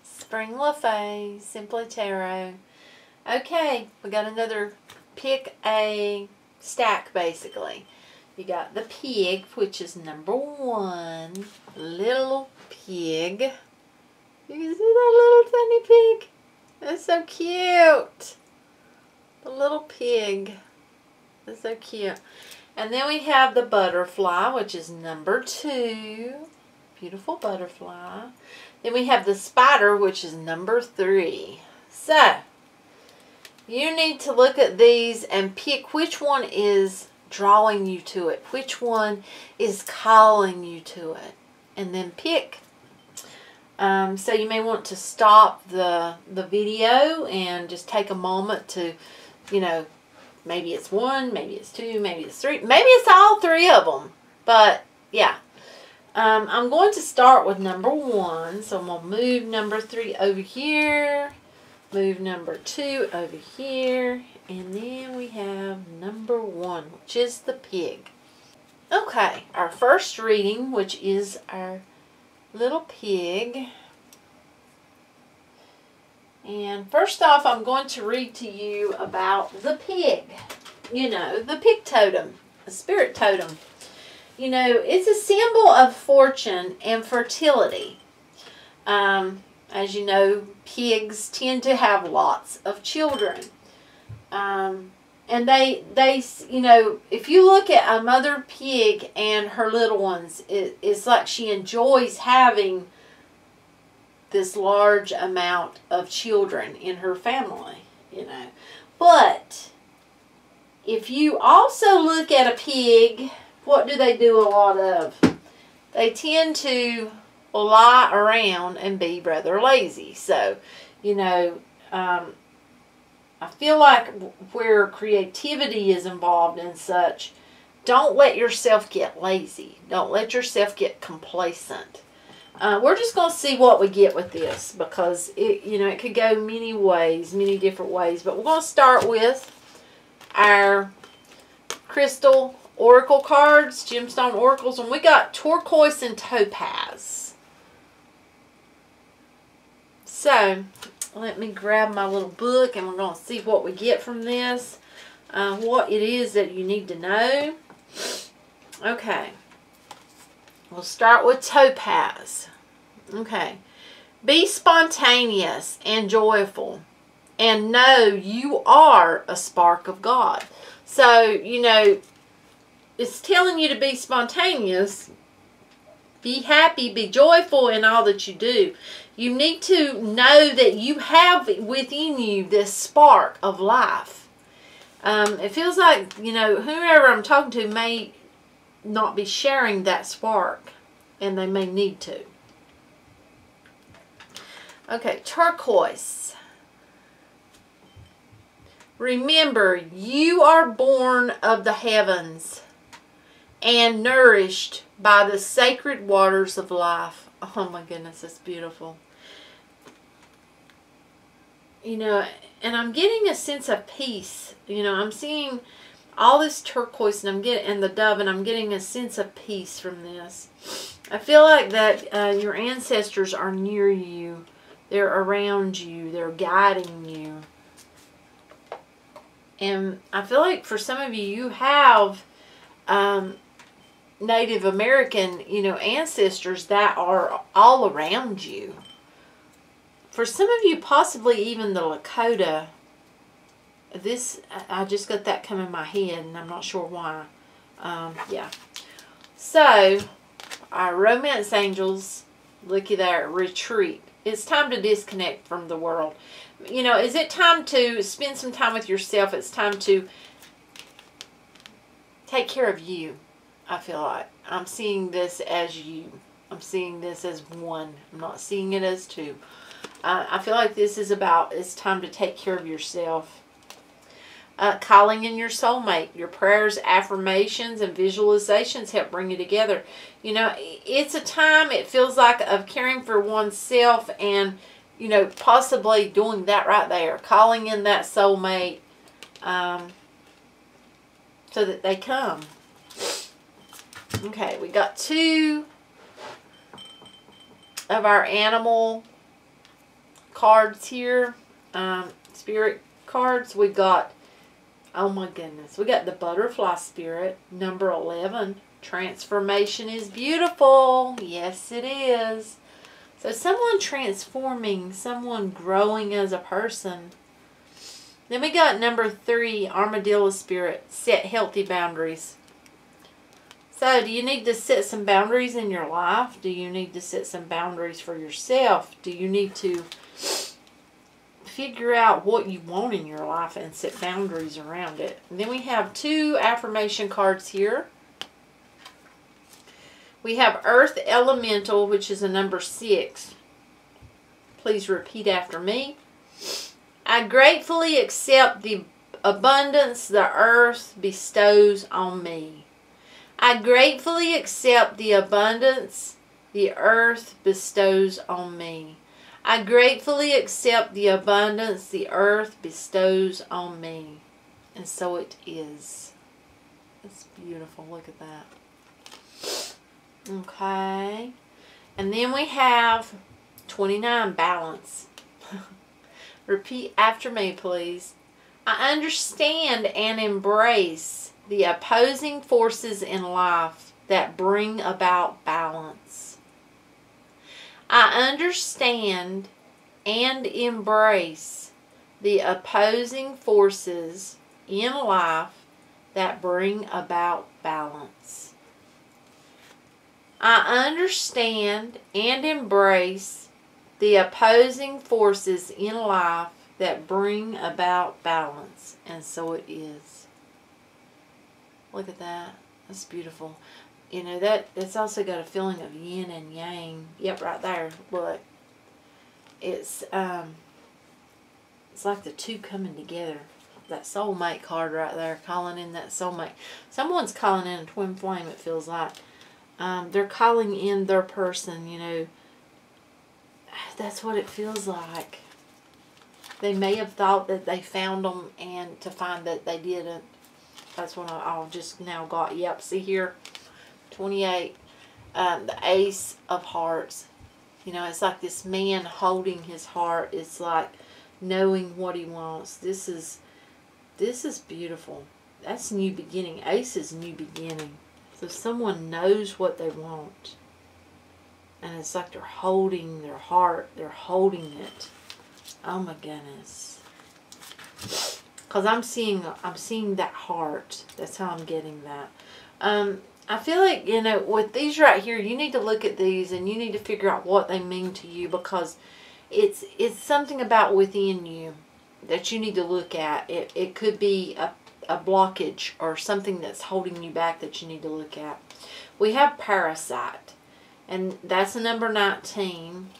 Spring LaFay, Simply Tarot. Okay, we got another pick a stack basically. You got the pig, which is number 1. Little pig. You can see that little tiny pig? That's so cute. The little pig. That's so cute. And then we have the butterfly, which is number 2. Beautiful butterfly. Then we have the spider, which is number 3. So, you need to look at these and pick which one is drawing you to it. Which one is calling you to it. And then pick. So you may want to stop the video and just take a moment to, you know, maybe it's 1, maybe it's 2, maybe it's 3, maybe it's all 3 of them. But, yeah. I'm going to start with number 1. So I'm going to move number 3 over here. Move number 2 over here. And then we have number 1, which is the pig. Okay, our first reading, which is our little pig. And first off, I'm going to read to you about the pig. You know, the pig totem, the spirit totem. You know, it's a symbol of fortune and fertility. As you know, pigs tend to have lots of children. And they, you know, if you look at a mother pig and her little ones, it's like she enjoys having this large amount of children in her family, you know. But if you also look at a pig, what do they do a lot of? They tend to lie around and be rather lazy. So, you know, I feel like where creativity is involved and such, don't let yourself get lazy. Don't let yourself get complacent. We're just going to see what we get with this because it, you know, it could go many ways, many different ways. But we're going to start with our crystal oracle cards, gemstone oracles, and we got turquoise and topaz. So, let me grab my little book and we're going to see what we get from this. What it is that you need to know. Okay. We'll start with topaz. Okay. Be spontaneous and joyful. And know you are a spark of God. So, you know, it's telling you to be spontaneous. Be happy, be joyful in all that you do. You need to know that you have within you this spark of life. It feels like, you know, whoever I'm talking to may not be sharing that spark. And they may need to. Okay, turquoise. Remember, you are born of the heavens and nourished by the sacred waters of life. Oh my goodness, that's beautiful. You know, and I'm getting a sense of peace. You know, I'm seeing all this turquoise and the dove, and I'm getting a sense of peace from this. I feel like that your ancestors are near you. They're around you. They're guiding you. And I feel like for some of you, you have Native American, you know, ancestors that are all around you. For some of you, possibly even the Lakota. This, I just got that come in my head, and I'm not sure why. Yeah. So, our romance angels, looky there, retreat. It's time to disconnect from the world. You know, is it time to spend some time with yourself? It's time to take care of you, I feel like. I'm seeing this as you. I'm seeing this as one. I'm not seeing it as two. I feel like this is about, it's time to take care of yourself. Calling in your soulmate. Your prayers, affirmations, and visualizations help bring you together. You know, it's a time, it feels like, of caring for oneself and, you know, possibly doing that right there. Calling in that soulmate so that they come. Okay, we got 2 of our animal cards here, spirit cards. We got, oh my goodness, we got the butterfly spirit, number 11. Transformation is beautiful. Yes, it is. So someone transforming, someone growing as a person. Then we got number 3, armadillo spirit, set healthy boundaries. So do you need to set some boundaries in your life? Do you need to set some boundaries for yourself? Do you need to figure out what you want in your life and set boundaries around it? And then we have 2 affirmation cards here. We have Earth Elemental, which is a number 6. Please repeat after me. I gratefully accept the abundance the earth bestows on me. I gratefully accept the abundance the earth bestows on me. I gratefully accept the abundance the earth bestows on me. And so it is. It's beautiful. Look at that. Okay. And then we have 29, balance. Repeat after me, please. I understand and embrace the opposing forces in life that bring about balance. I understand and embrace the opposing forces in life that bring about balance. I understand and embrace the opposing forces in life that bring about balance. And so it is. Look at that. That's beautiful. You know, that's also got a feeling of yin and yang. Yep, right there. Look. It's like the two coming together. That soulmate card right there, calling in that soulmate. Someone's calling in a twin flame, it feels like. They're calling in their person, you know. That's what it feels like. They may have thought that they found them, and to find that they didn't. That's what I just now got. Yep, see here, 28, the Ace of Hearts. You know, it's like this man holding his heart. It's like knowing what he wants. This is beautiful. That's new beginning. Ace is new beginning. So someone knows what they want. And it's like they're holding their heart. They're holding it. Oh my goodness. Because I'm seeing that heart. That's how I'm getting that. I feel like, you know, with these right here, you need to look at these and you need to figure out what they mean to you, because it's something about within you that you need to look at. It could be a blockage or something that's holding you back that you need to look at. We have parasite, and that's the number 19.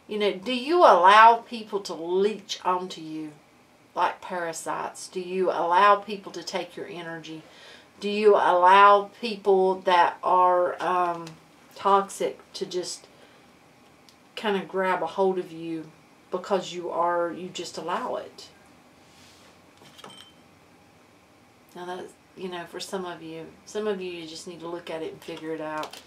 You know, do you allow people to leech onto you like parasites? Do you allow people to take your energy? Do you allow people that are toxic to just kind of grab a hold of you because you just allow it? Now that's, you know, for some of you you just need to look at it and figure it out.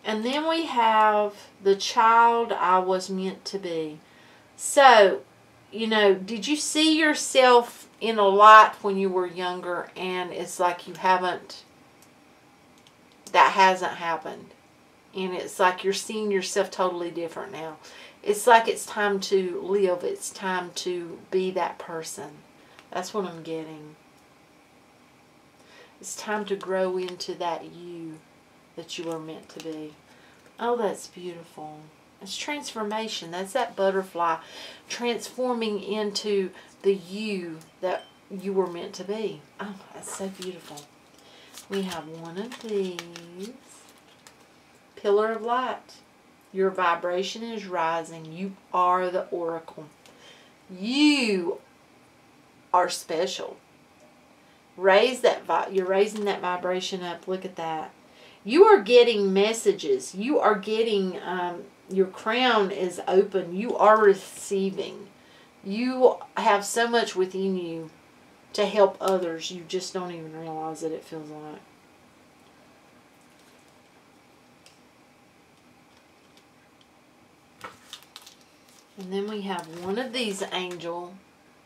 And then we have the child I was meant to be. So, you know, did you see yourself in a light when you were younger, and it's like that hasn't happened? And it's like you're seeing yourself totally different now. It's like it's time to live. It's time to be that person. That's what I'm getting. It's time to grow into that you that you are meant to be. Oh, that's beautiful. It's transformation. That's that butterfly transforming into the you that you were meant to be. Oh, that's so beautiful. We have one of these. Pillar of light. Your vibration is rising. You are the oracle. You are special. Raise that you're raising that vibration up. Look at that. You are getting messages. You are getting, your crown is open. You are receiving. You have so much within you to help others. You just don't even realize it, it feels like. And then we have one of these angel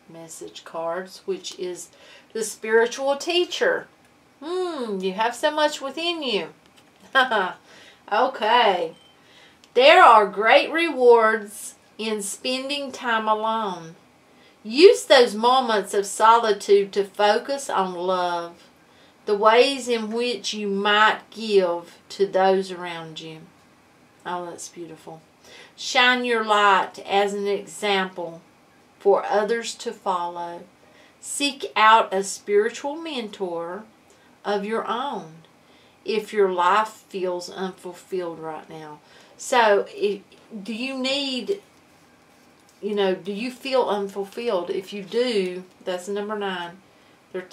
message cards, which is the spiritual teacher. You have so much within you. Okay. There are great rewards in spending time alone. Use those moments of solitude to focus on love, the ways in which you might give to those around you. Oh, that's beautiful. Shine your light as an example for others to follow. Seek out a spiritual mentor of your own if your life feels unfulfilled right now. So, do you need, do you feel unfulfilled? If you do, that's number 9. They're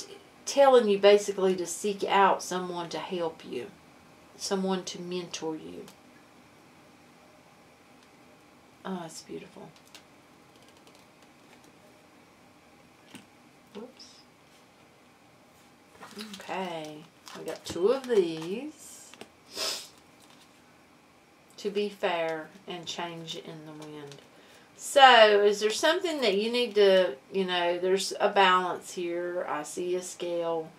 telling you basically to seek out someone to help you, someone to mentor you. Oh, it's beautiful. Whoops. Okay, I got 2 of these. To be fair and change in the wind. So, is there something that you need to, there's a balance here. I see a scale.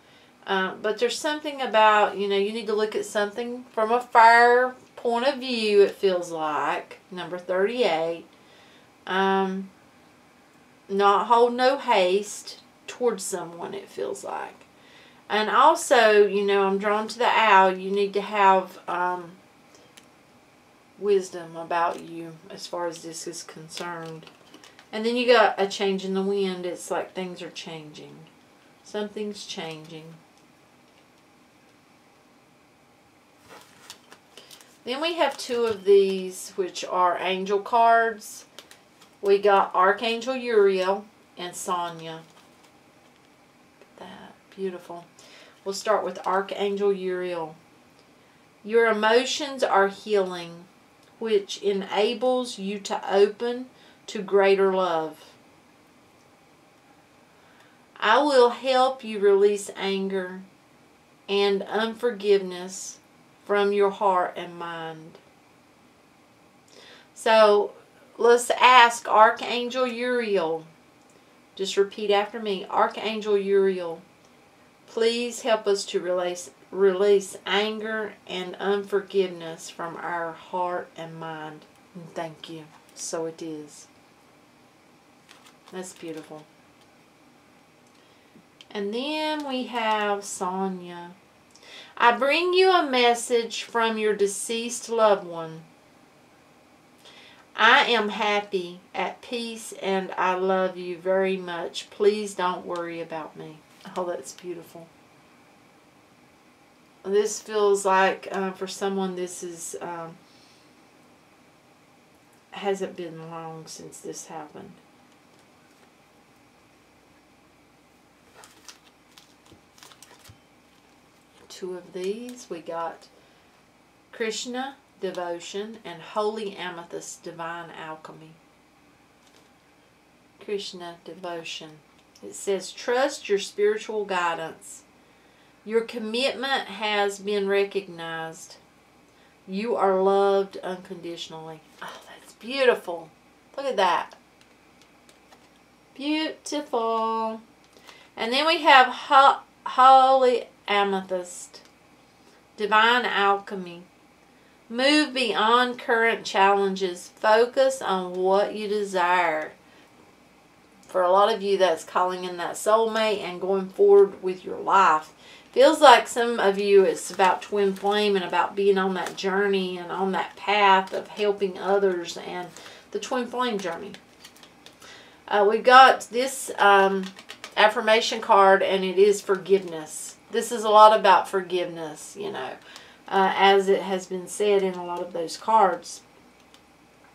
But there's something about, you need to look at something from a fire point of view, it feels like. Number 38. Not hold no haste towards someone, it feels like. And also, I'm drawn to the owl. You need to have wisdom about you as far as this is concerned. And then you got a change in the wind. It's like things are changing. Something's changing. Then we have 2 of these, which are angel cards. We got Archangel Uriel and Sonia. Look at that. Beautiful. We'll start with Archangel Uriel. Your emotions are healing, which enables you to open to greater love. I will help you release anger and unforgiveness from your heart and mind. So, let's ask Archangel Uriel. Just repeat after me. Archangel Uriel, please help us to release anger and unforgiveness from our heart and mind. And thank you. So it is. That's beautiful. And then we have Sonia. I bring you a message from your deceased loved one. I am happy, at peace, and I love you very much. Please don't worry about me. Oh, that's beautiful. This feels like, for someone, this is, hasn't been long since this happened. Two of these. We got Krishna, Devotion, and Holy Amethyst, Divine Alchemy. Krishna, Devotion. It says, trust your spiritual guidance. Your commitment has been recognized. You are loved unconditionally. Oh, that's beautiful. Look at that. Beautiful. And then we have Holy Amethyst, Divine Alchemy. Move beyond current challenges. Focus on what you desire. For a lot of you, that's calling in that soulmate and going forward with your life. Feels like some of you, it's about twin flame and about being on that journey and on that path of helping others and the twin flame journey. We've got this affirmation card, and it is forgiveness. This is a lot about forgiveness, as it has been said in a lot of those cards.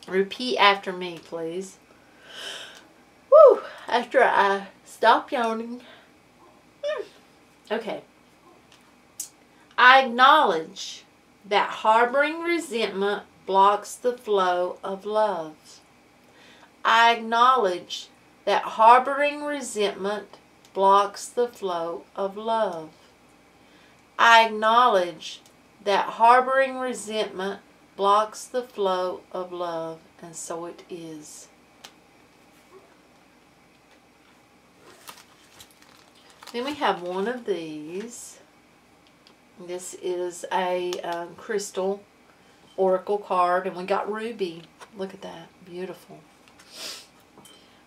Repeat after me, please. Woo! After I stop yawning. Okay. I acknowledge that harboring resentment blocks the flow of love. I acknowledge that harboring resentment blocks the flow of love. I acknowledge that harboring resentment blocks the flow of love, and so it is. Then we have one of these. This is a crystal oracle card, and we got ruby. Look at that. Beautiful.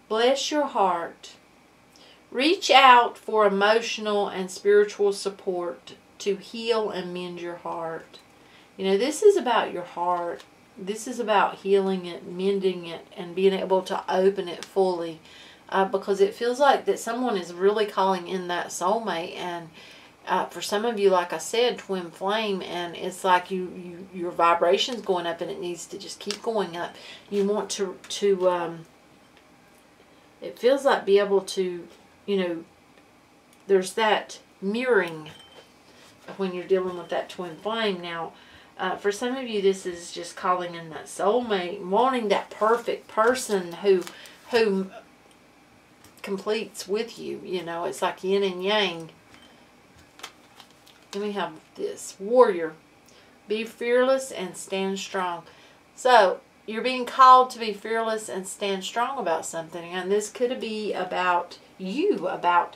Bless your heart. Reach out for emotional and spiritual support to heal and mend your heart. You know, this is about your heart. This is about healing it, mending it, and being able to open it fully. Because it feels like that someone is really calling in that soulmate. And for some of you, like I said, twin flame, and it's like your vibration's going up, and it needs to just keep going up. You want to it feels like be able to, you know, there's that mirroring when you're dealing with that twin flame. Now, for some of you, this is just calling in that soulmate, wanting that perfect person who completes with you. You know, it's like yin and yang. Then we have this warrior. Be fearless and stand strong. So you're being called to be fearless and stand strong about something, and this could be about you, about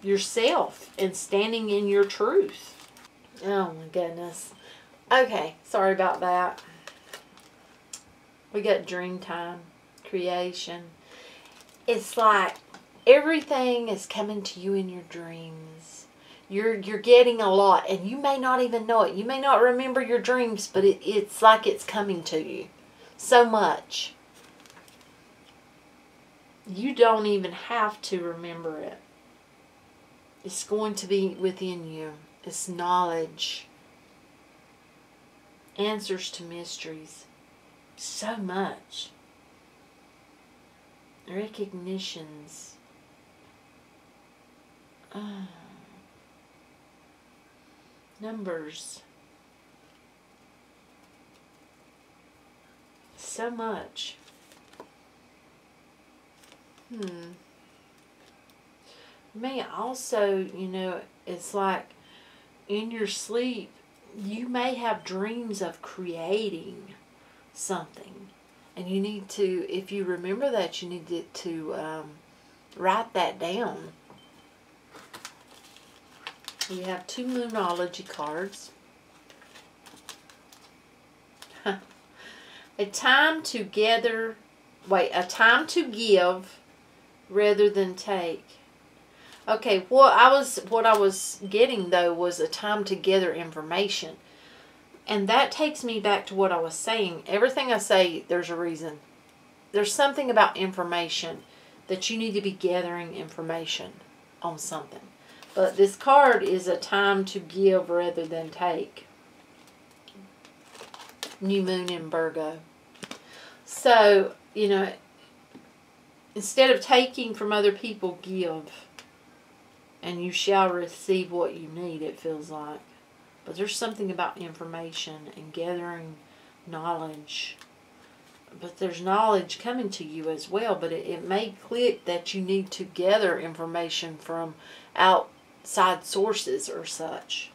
yourself, and standing in your truth. Oh my goodness. Okay, sorry about that. We got dream time, creation. It's like everything is coming to you in your dreams. You're getting a lot, and you may not even know it. You may not remember your dreams, but it's like it's coming to you so much. You don't even have to remember it. It's going to be within you. It's knowledge. Answers to mysteries. So much. Recognitions. Numbers. So much. May also, you know, it's like in your sleep, you may have dreams of creating something. And you need to, if you remember that, you need to write that down. We have two Moonology cards. A time to give rather than take. Okay, what I was getting though was a time to gather information. And that takes me back to what I was saying. Everything I say, there's a reason. There's something about information that you need to be gathering information on something. But this card is a time to give rather than take. New moon in Virgo. So, you know, instead of taking from other people, give. And you shall receive what you need, it feels like. But there's something about information and gathering knowledge. But there's knowledge coming to you as well. But it may click that you need to gather information from outside sources or such.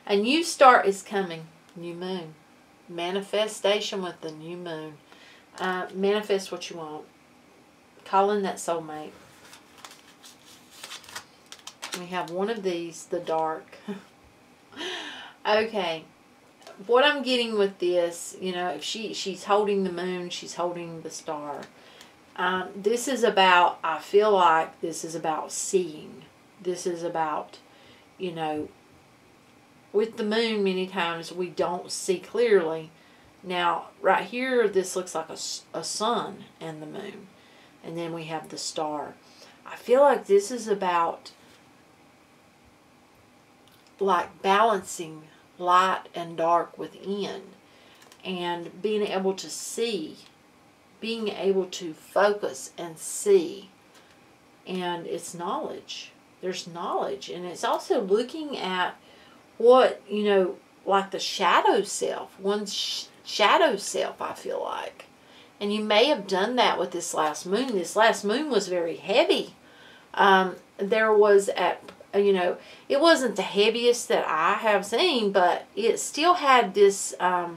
A new start is coming. New moon. Manifestation with the new moon. Manifest what you want. Call in that soulmate. We have one of these, the dark. Okay. What I'm getting with this, you know, if she's holding the moon, she's holding the star. This is about, I feel like this is about seeing. This is about, you know, with the moon many times we don't see clearly. Now, right here, this looks like a sun and the moon. And then we have the star. I feel like this is about like balancing light and dark within, and being able to see, being able to focus and see. And it's knowledge. There's knowledge, and it's also looking at what, you know, like the shadow self, one's shadow self, I feel like. And you may have done that with this last moon. This last moon was very heavy. There was you know, it wasn't the heaviest that I have seen, but it still had this, I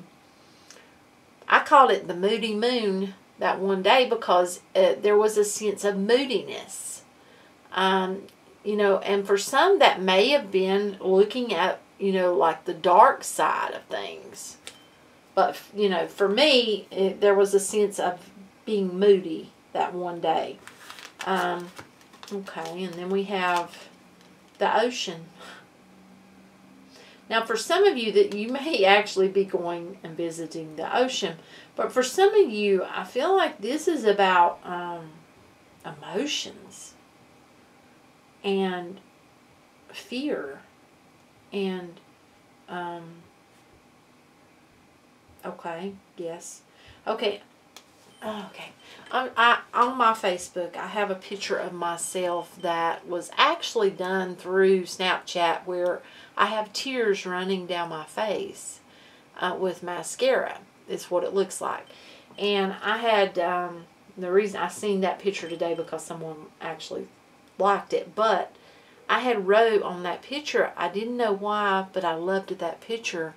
called it the moody moon that one day because there was a sense of moodiness. you know, and for some that may have been looking at, you know, like the dark side of things. But, you know, for me, there was a sense of being moody that one day. Okay, and then we have the ocean. Now, for some of you, that you may actually be going and visiting the ocean. But for some of you, I feel like this is about emotions and fear and okay, yes, okay. Okay, on my Facebook, I have a picture of myself that was actually done through Snapchat, where I have tears running down my face with mascara. It's what it looks like. And I had, the reason I seen that picture today because someone actually liked it, but I had wrote on that picture, I didn't know why, but I loved that picture.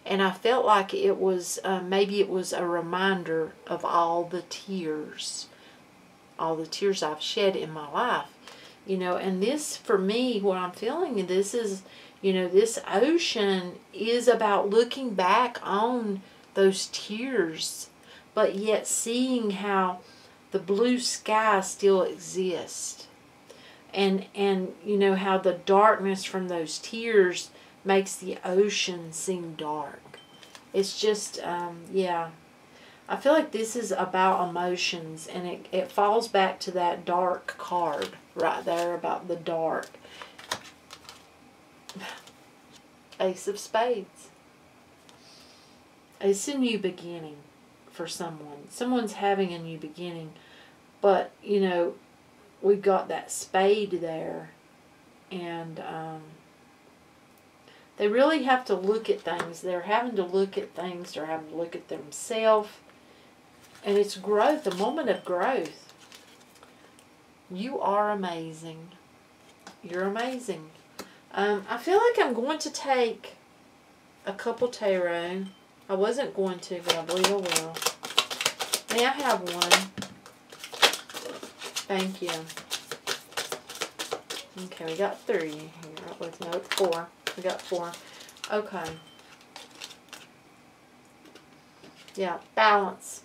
And I felt like it was, maybe it was a reminder of all the tears I've shed in my life. You know, and this, for me, what I'm feeling, this is, you know, this ocean is about looking back on those tears, but yet seeing how the blue sky still exists. And you know, how the darkness from those tears makes the ocean seem dark. It's just, yeah. I feel like this is about emotions, and it falls back to that dark card right there about the dark. Ace of Spades. It's a new beginning for someone. Someone's having a new beginning, but, you know, we've got that spade there, and they really have to look at things. They're having to look at things. They're having to look at themselves. And it's growth, a moment of growth. You are amazing. You're amazing. I feel like I'm going to take a couple tarot. I wasn't going to, but I believe I will. May I have one? Thank you. Okay, we got 3 here. No, 4. We got 4. Okay. Yeah, balance.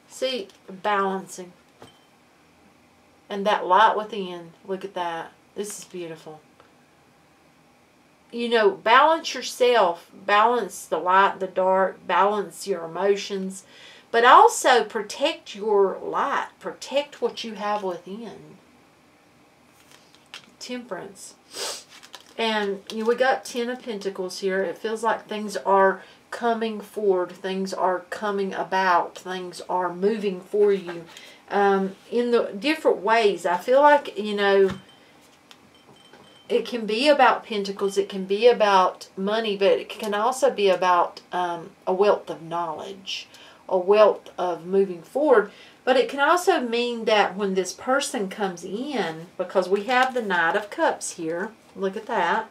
See, balancing. And that light within. Look at that. This is beautiful. You know, balance yourself. Balance the light, the dark. Balance your emotions. But also protect your light. Protect what you have within. Temperance. And you know, we got 10 of Pentacles here. It feels like things are coming forward. Things are coming about. Things are moving for you. In the different ways. I feel like, you know, it can be about Pentacles. It can be about money. But it can also be about a wealth of knowledge. A wealth of moving forward. But it can also mean that when this person comes in, because we have the Knight of Cups here. Look at that.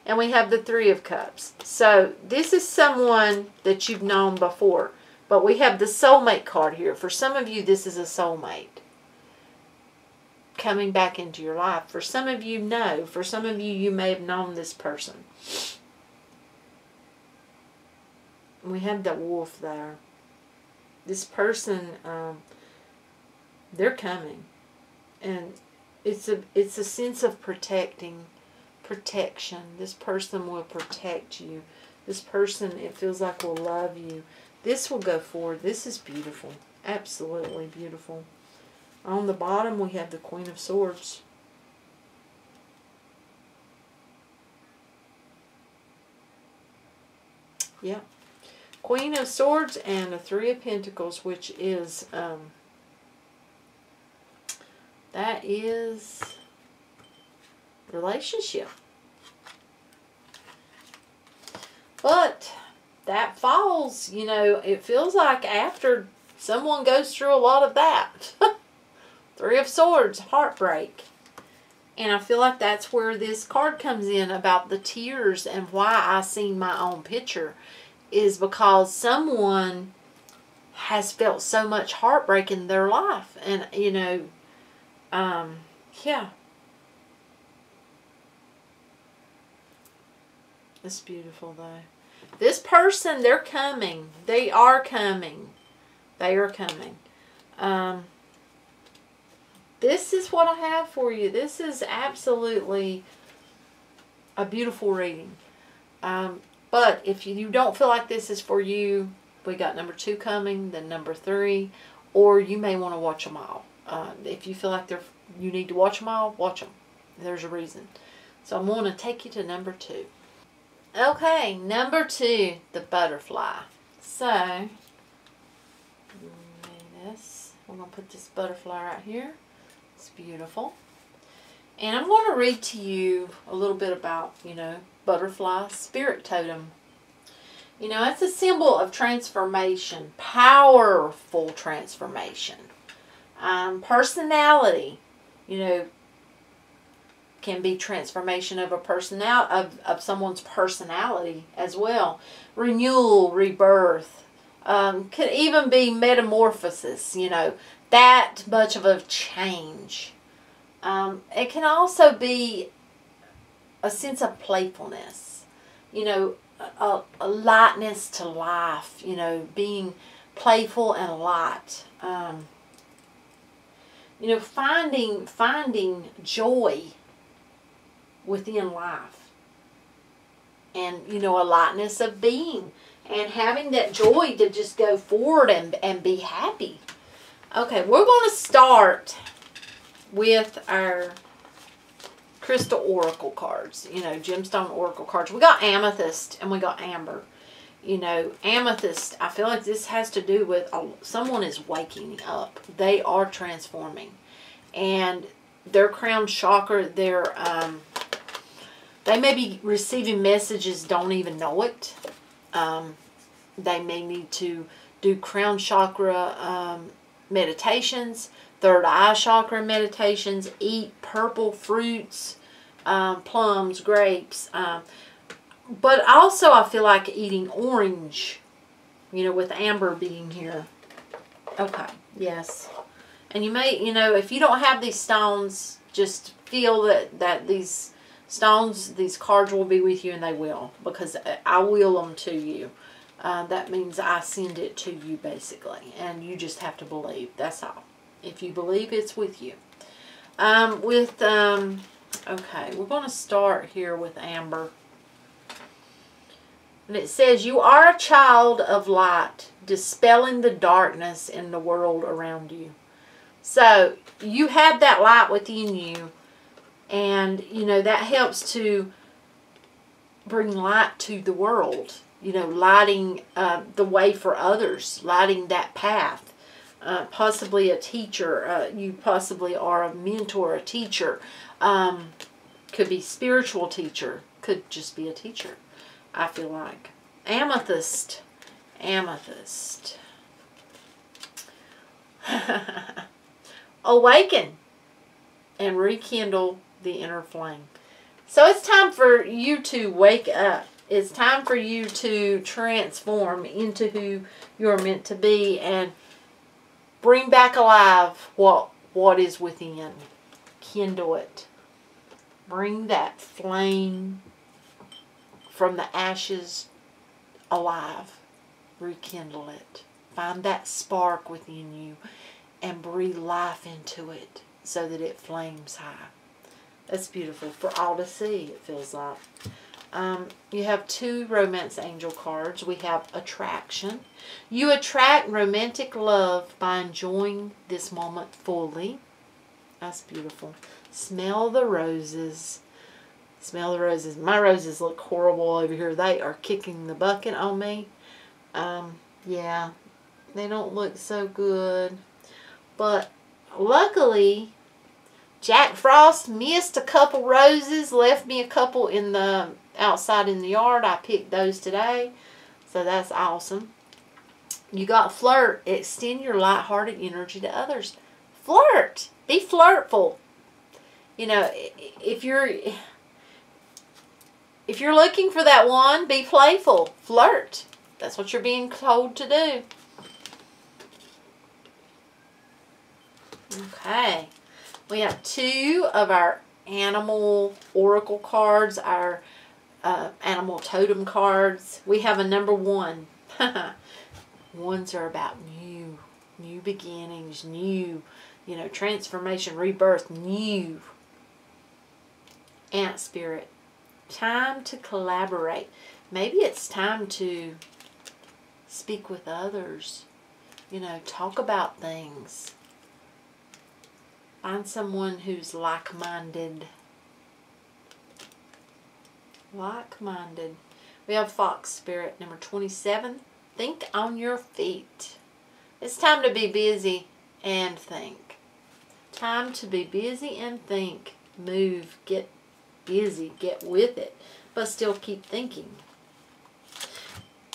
And we have the 3 of Cups. So this is someone that you've known before. But we have the soulmate card here. For some of you, this is a soulmate coming back into your life. For some of you, no. For some of you, you may have known this person. We have the wolf there. This person, they're coming. And it's a sense of protection. This person will protect you. This person, it feels like, will love you. This will go forward. This is beautiful. Absolutely beautiful. On the bottom, we have the Queen of Swords. Yeah. Queen of Swords and the 3 of Pentacles, which is, that is relationship. But that falls, you know, it feels like after someone goes through a lot of that. 3 of Swords, heartbreak. And I feel like that's where this card comes in about the tears and why I seen my own picture. Is because someone has felt so much heartbreak in their life. And, you know, Yeah. It's beautiful, though. This person, they're coming. They are coming. They are coming. This is what I have for you. This is absolutely a beautiful reading. But if you don't feel like this is for you, we got number 2 coming, then number 3, or you may want to watch them all. If you feel like you need to watch them all, watch them. There's a reason. So I'm going to take you to number 2. Okay, number 2, the butterfly. So, we're going to put this butterfly right here. It's beautiful. And I'm going to read to you a little bit about, butterfly spirit totem. It's a symbol of transformation, powerful transformation. Personality, can be transformation of of someone's personality as well. Renewal, rebirth, could even be metamorphosis. That much of a change. It can also be a sense of playfulness. A lightness to life. Being playful and light. Finding joy within life, and a lightness of being, and having that joy to just go forward and be happy. Okay, we're going to start with our crystal oracle cards, gemstone oracle cards. We got amethyst and we got amber. Amethyst, I feel like this has to do with someone is waking up. They are transforming, and their crown chakra, they may be receiving messages, don't even know it. They may need to do crown chakra meditations, third eye chakra meditations, eat purple fruits, plums, grapes. But also I feel like eating orange, with amber being here. Okay, yes. And you may, if you don't have these stones, just feel that these stones, these cards will be with you, and they will, because I will them to you. That means I send it to you, basically, and you just have to believe. That's all. If you believe, it's with you. Okay, we're going to start here with amber. And it says, you are a child of light, dispelling the darkness in the world around you. So, you have that light within you. And, that helps to bring light to the world. Lighting the way for others. Lighting that path. Possibly a teacher. You possibly are a mentor, a teacher. Could be spiritual teacher. Could just be a teacher, I feel like. Amethyst. Amethyst. Awaken and rekindle the inner flame. So it's time for you to wake up. It's time for you to transform into who you're meant to be and bring back alive what is within. Kindle it. Bring that flame from the ashes alive. Rekindle it. Find that spark within you and breathe life into it so that it flames high. That's beautiful for all to see, it feels like. You have 2 romance angel cards. We have attraction. You attract romantic love by enjoying this moment fully. That's beautiful. Smell the roses. Smell the roses. My roses look horrible over here. They are kicking the bucket on me. Yeah, they don't look so good. But luckily, Jack Frost missed a couple roses, left me a couple outside in the yard. I picked those today, so that's awesome. You got flirt. Extend your lighthearted energy to others. Flirt. Be flirtful. If you're looking for that one, be playful. Flirt. That's what you're being told to do. Okay. We have 2 of our animal oracle cards, our animal totem cards. We have a number 1. Ones are about new beginnings, new, transformation, rebirth, new. Ant spirit. Time to collaborate. Maybe it's time to speak with others. Talk about things. Find someone who's like-minded. Like-minded. We have fox spirit, number 27. Think on your feet. It's time to be busy and think. Time to be busy and think. Move. Get busy. Get with it. But still keep thinking.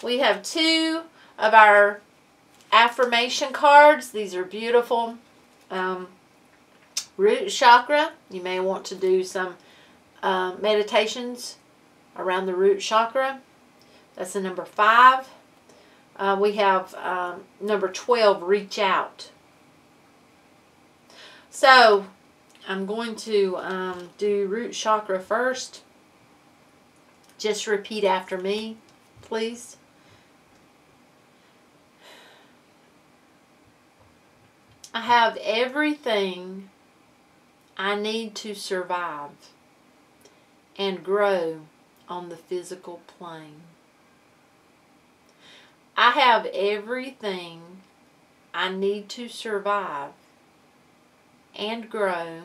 We have 2 of our affirmation cards. These are beautiful. Root chakra. You may want to do some meditations around the root chakra. That's the number 5. We have number 12, reach out. So, I'm going to do root chakra first. Just repeat after me, please. I have everything I need to survive and grow on the physical plane. I have everything I need to survive and grow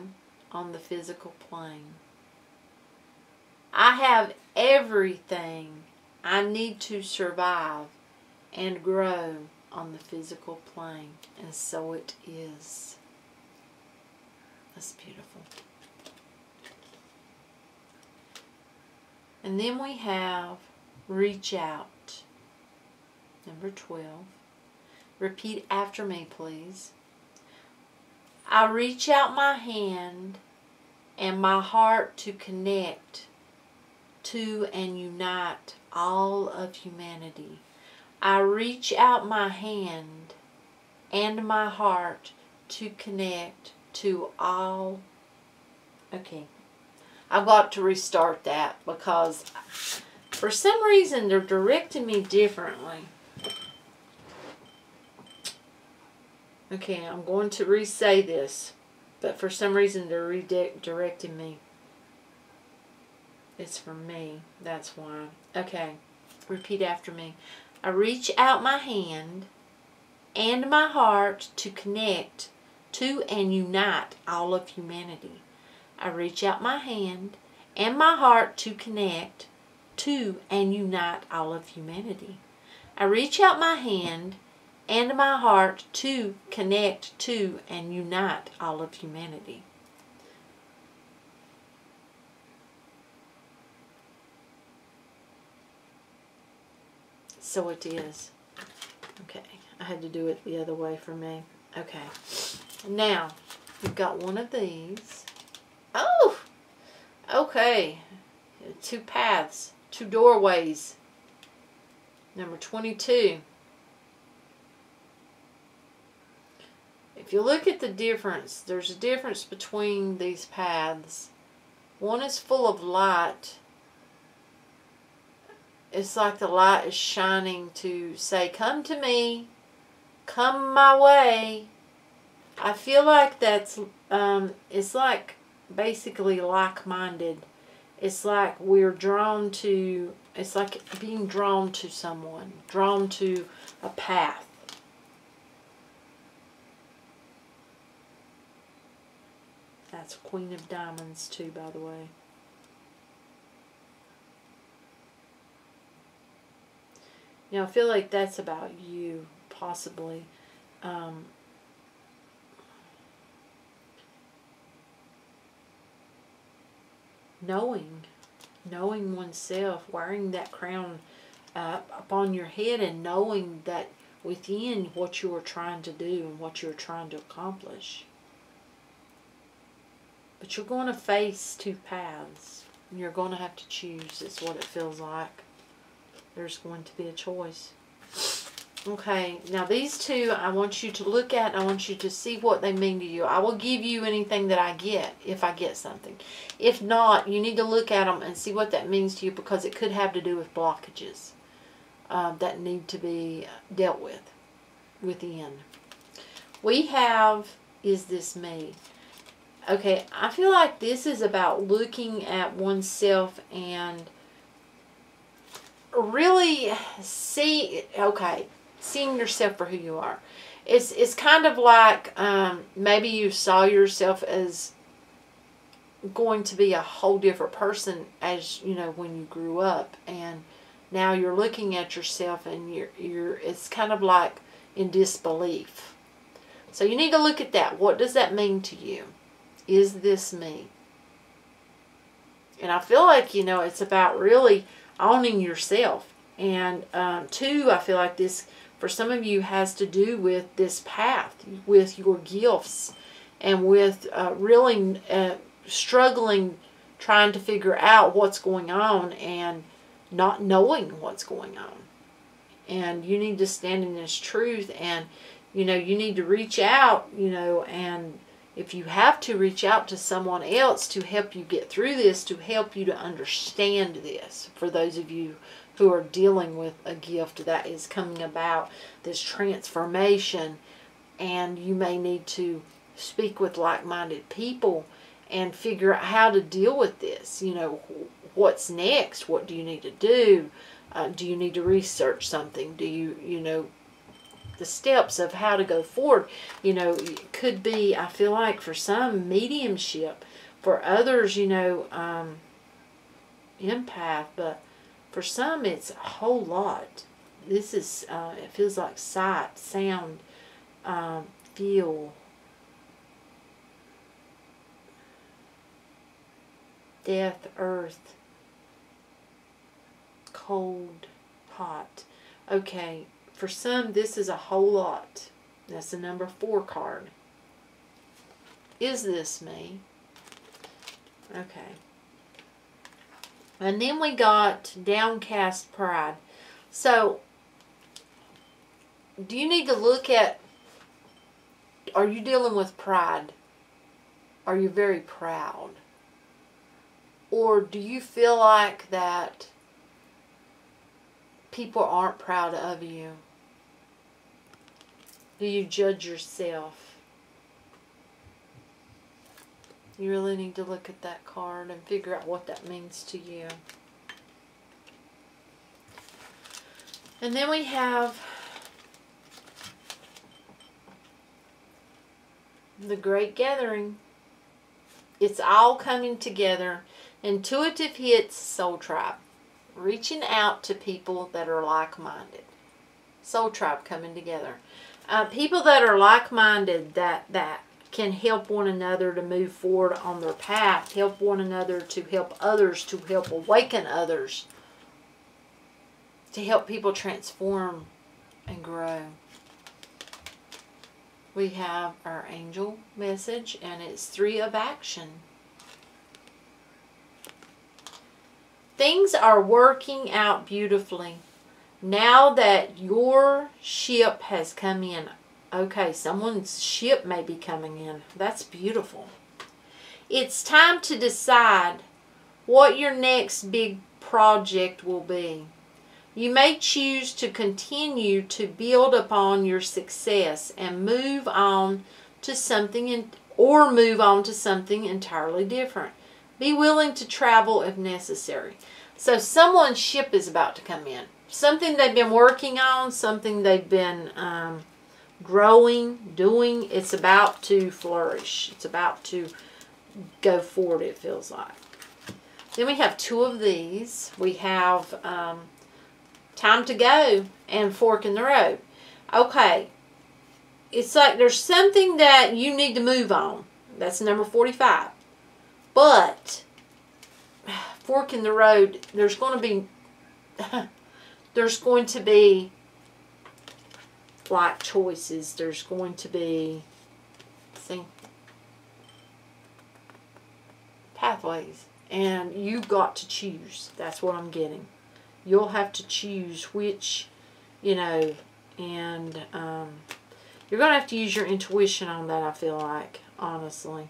on the physical plane. I have everything I need to survive and grow on the physical plane. And so it is. That's beautiful. And then we have reach out. Number 12. Repeat after me, please. I reach out my hand and my heart to connect to and unite all of humanity. I reach out my hand and my heart to connect to all. Okay, I've got to restart that because for some reason they're directing me differently. Okay, I'm going to re-say this, but for some reason they're redirecting me. It's for me, that's why. Okay, repeat after me. I reach out my hand and my heart to connect to and unite all of humanity. I reach out my hand and my heart to connect to and unite all of humanity. I reach out my hand and my heart to connect to and unite all of humanity. So it is. Okay, I had to do it the other way for me. Okay, now we've got one of these. Oh, okay, 2 paths, 2 doorways. Number 22. If you look at the difference, there's a difference between these paths. One is full of light. It's like the light is shining to say, come to me, come my way. I feel like that's, it's like basically like-minded. It's like we're drawn to, it's like being drawn to someone, drawn to a path. That's Queen of Diamonds too, by the way. You know, I feel like that's about you, possibly. Knowing oneself, wearing that crown upon your head and knowing that within what you are trying to do and what you're trying to accomplish. But you're going to face 2 paths. And you're going to have to choose. It's what it feels like. There's going to be a choice. Okay, now these two I want you to look at. I want you to see what they mean to you. I will give you anything that I get if I get something. If not, you need to look at them and see what that means to you, because it could have to do with blockages that need to be dealt with within. We have, is this me? Okay, I feel like this is about looking at oneself and really seeing yourself for who you are. It's kind of like maybe you saw yourself as going to be a whole different person as you know when you grew up, and now you're looking at yourself and you're it's kind of like in disbelief. So you need to look at that. What does that mean to you? Is this me? And I feel like, you know, it's about really owning yourself. And two, I feel like this, for some of you, has to do with this path, with your gifts, and with really struggling, trying to figure out what's going on and not knowing what's going on. And you need to stand in this truth, and, you know, you need to reach out, you know, and if you have to, reach out to someone else to help you get through this, to help you to understand this. For those of you who are dealing with a gift that is coming about, this transformation, and you may need to speak with like-minded people and figure out how to deal with this. You know, what's next? What do you need to do? Do you need to research something? Do you know, the steps of how to go forward? You know, it could be, I feel like for some, mediumship. For others, you know, empath. But for some, it's a whole lot. This is, it feels like sight, sound, feel, death, earth, cold, hot. Okay, for some, this is a whole lot. That's the number 4 card. Is this me? Okay. And then we got downcast pride. So, do you need to look at, are you dealing with pride? Are you very proud? Or do you feel like that people aren't proud of you? Do you judge yourself? You really need to look at that card and figure out what that means to you. And then we have the Great Gathering. It's all coming together. Intuitive hits, soul tribe. Reaching out to people that are like-minded. Soul tribe coming together. People that are like-minded, that can help one another to move forward on their path. Help one another to help others, to help awaken others. To help people transform and grow. We have our angel message, and it's 3 of action. Things are working out beautifully. Now that your ship has come in. Okay, someone's ship may be coming in. That's beautiful. It's time to decide what your next big project will be. You may choose to continue to build upon your success and move on to something entirely different. Be willing to travel if necessary. So someone's ship is about to come in. Something they've been working on, something they've been growing, doing, it's about to flourish. It's about to go forward, it feels like. Then we have 2 of these. We have time to go and fork in the road. Okay. It's like there's something that you need to move on. That's number 45. But fork in the road, there's going to be like choices. There's going to be, pathways, and you've got to choose. That's what I'm getting. You'll have to choose which, you know, And you're going to have to use your intuition on that, I feel like, honestly.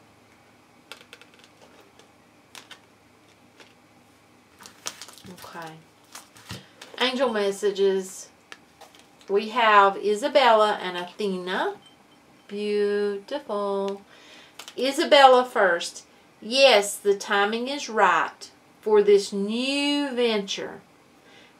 Okay. Angel messages. We have Isabella and Athena. Beautiful. Isabella first. Yes, the timing is right for this new venture.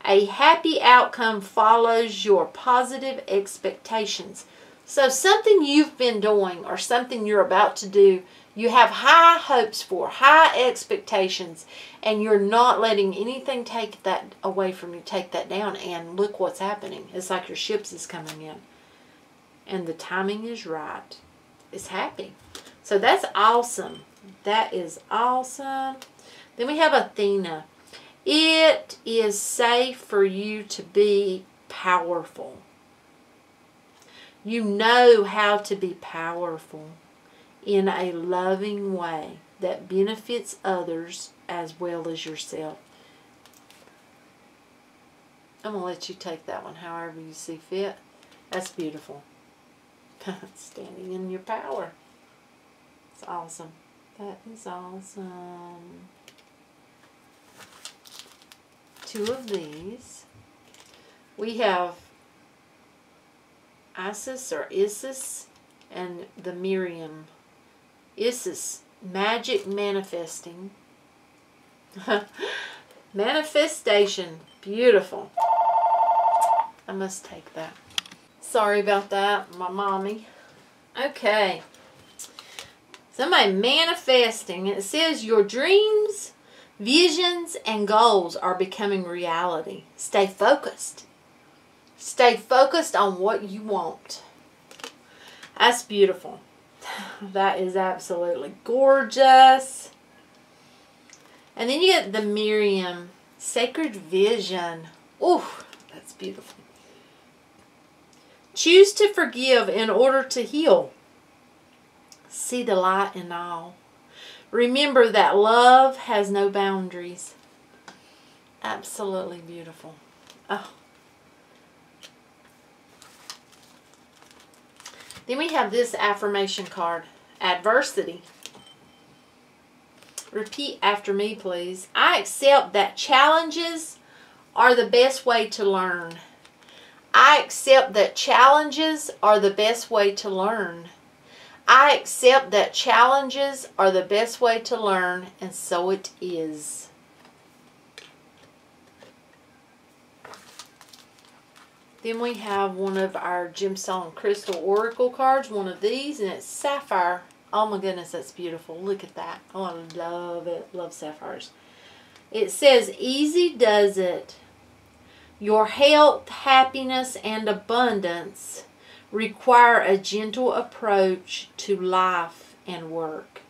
A happy outcome follows your positive expectations. So something you've been doing or something you're about to do, you have high hopes for, high expectations, and you're not letting anything take that away from you, take that down, and look what's happening. It's like your ships is coming in. And the timing is right. It's happy. So that's awesome. That is awesome. Then we have Athena. It is safe for you to be powerful. You know how to be powerful in a loving way that benefits others as well as yourself. I'm going to let you take that one however you see fit. That's beautiful. Standing in your power. It's awesome. That is awesome. Two of these. We have Isis or Isis and the Miriam. Isis, magic manifesting. Manifestation. Beautiful. I must take that. Sorry about that, my mommy. Okay. Somebody manifesting. It says your dreams, visions, and goals are becoming reality. Stay focused. Stay focused on what you want. That's beautiful. That is absolutely gorgeous. And then you get the Miriam, sacred vision. Ooh, that's beautiful. Choose to forgive in order to heal. See the light in all. Remember that love has no boundaries. Absolutely beautiful. Oh. Then we have this affirmation card. Adversity. Repeat after me, please. I accept that challenges are the best way to learn. I accept that challenges are the best way to learn. I accept that challenges are the best way to learn, and so it is. Then we have one of our gemstone crystal oracle cards, one of these, and it's sapphire. Oh my goodness, that's beautiful. Look at that. Oh, I love it. Love sapphires. It says, easy does it. Your health, happiness, and abundance require a gentle approach to life and work.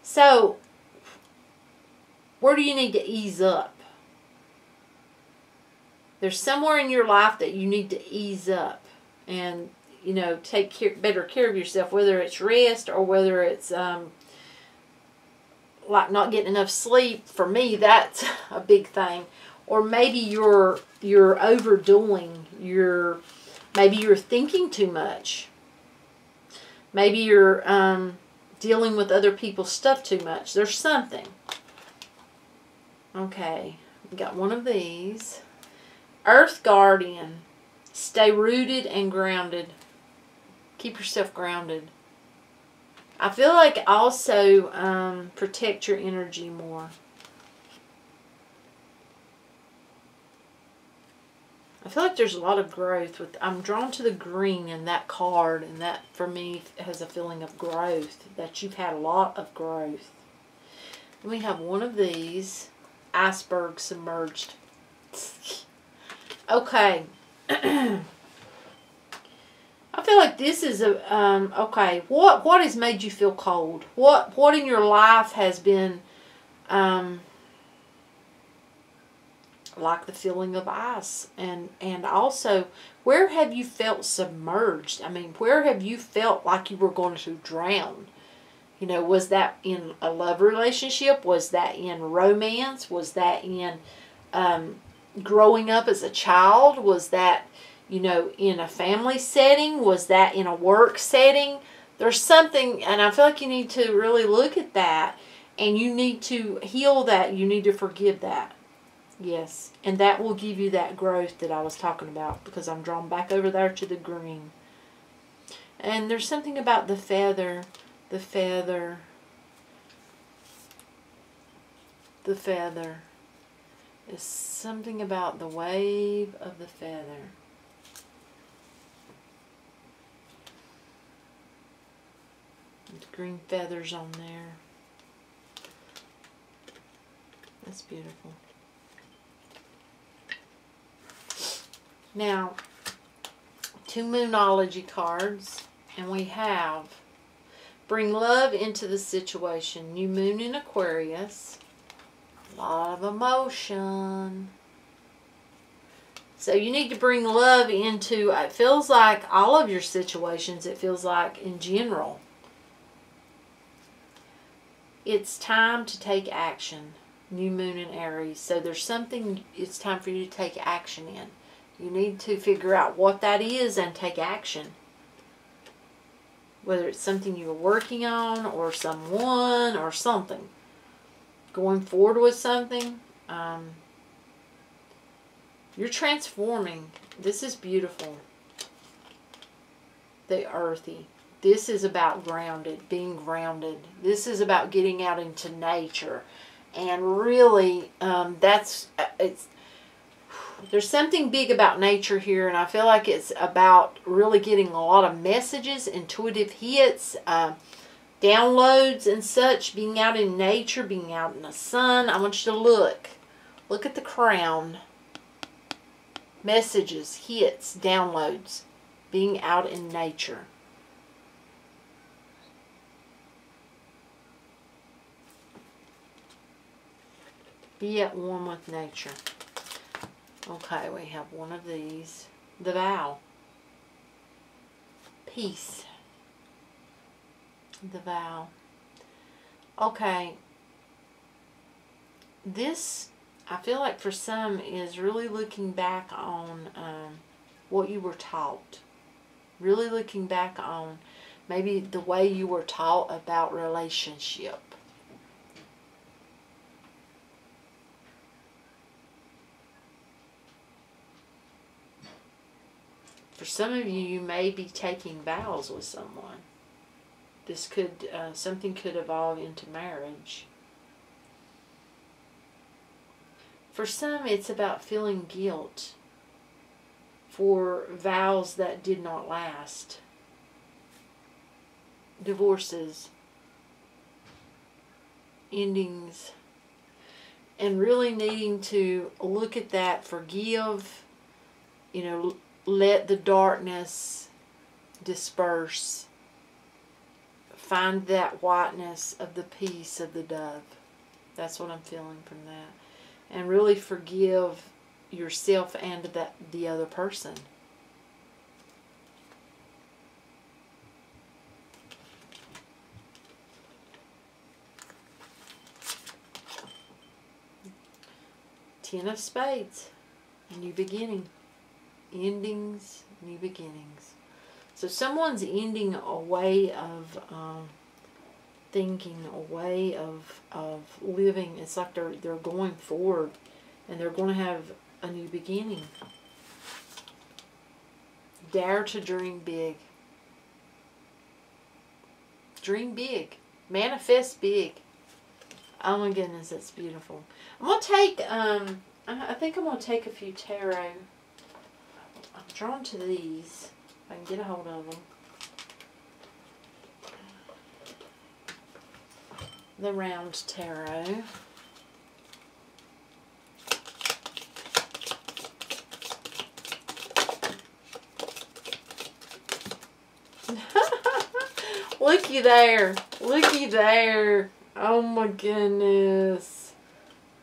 So, where do you need to ease up? There's somewhere in your life that you need to ease up and, you know, take better care of yourself, whether it's rest or whether it's like not getting enough sleep. For me, that's a big thing. Or maybe you're overdoing maybe you're thinking too much. Maybe you're dealing with other people's stuff too much. There's something. Okay, we got one of these. Earth Guardian. Stay rooted and grounded. Keep yourself grounded. I feel like also protect your energy more. I feel like there's a lot of growth. I'm drawn to the green in that card, and that for me has a feeling of growth, that you've had a lot of growth. Then we have one of these, iceberg submerged. Okay. I feel like this is a, okay, what has made you feel cold? What in your life has been, like the feeling of ice? And also, where have you felt submerged? I mean, where have you felt like you were going to drown? You know, was that in a love relationship? Was that in romance? Was that in, growing up as a child? Was that, you know, in a family setting? Was that in a work setting? There's something, and I feel like you need to really look at that, and you need to heal that. You need to forgive that. Yes, and that will give you that growth that I was talking about, because I'm drawn back over there to the green. And there's something about the feather, the feather, the feather. There's something about the wave of the feather. There's green feathers on there. That's beautiful. Now, 2 Moonology cards, and we have bring love into the situation. New moon in Aquarius. A lot of emotion. So you need to bring love into, it feels like all of your situations, it feels like in general. It's time to take action. New moon in Aries. So there's something it's time for you to take action in. You need to figure out what that is and take action. Whether it's something you're working on or someone or something. Going forward with something. You're transforming. This is beautiful. The earthy. This is about grounded, being grounded. This is about getting out into nature. And really, there's something big about nature here, and I feel like it's about really getting a lot of messages, intuitive hits, downloads and such, being out in nature, being out in the sun. I want you to look at the crown. Messages, hits, downloads, being out in nature. Be at one with nature. Okay, we have one of these. The vow. Peace. The vow. Okay. This, I feel like for some, is really looking back on what you were taught. Really looking back on maybe the way you were taught about relationship. For some of you, you may be taking vows with someone. This could, something could evolve into marriage. For some, it's about feeling guilt for vows that did not last. Divorces, endings, and really needing to look at that, forgive, you know, let the darkness disperse. Find that whiteness of the peace of the dove. That's what I'm feeling from that. And really forgive yourself and the other person. Ten of Spades. New beginning. Endings, new beginnings. So someone's ending a way of thinking, a way of living. It's like they're going forward, and they're going to have a new beginning. Dare to dream big. Dream big. Manifest big. Oh my goodness, that's beautiful. I'm going to take, I think I'm going to take a few tarot. I'm drawn to these. If I can get a hold of them. The round tarot. Looky there. Looky there. Oh my goodness.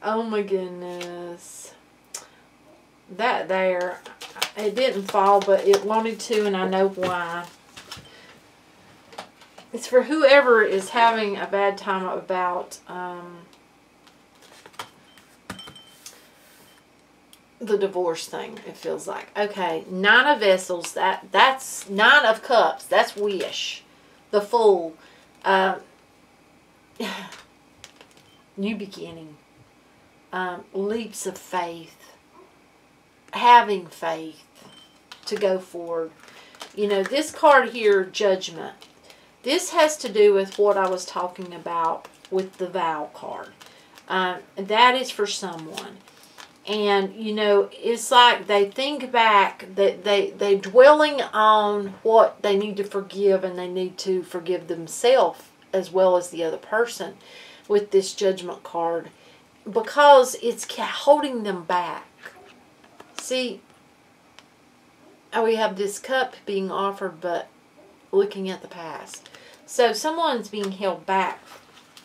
Oh my goodness. That there, it didn't fall, but it wanted to, and I know why. It's for whoever is having a bad time about the divorce thing, it feels like. Okay, 9 of Vessels, that's 9 of Cups, that's wish. The Fool, new beginning, leaps of faith, having faith to go forward. You know, this card here, Judgment, this has to do with what I was talking about with the vow card. That is for someone. And, you know, it's like they think back, that they're dwelling on what they need to forgive, and they need to forgive themselves as well as the other person with this Judgment card, because it's holding them back. See, we have this cup being offered, but looking at the past. So someone's being held back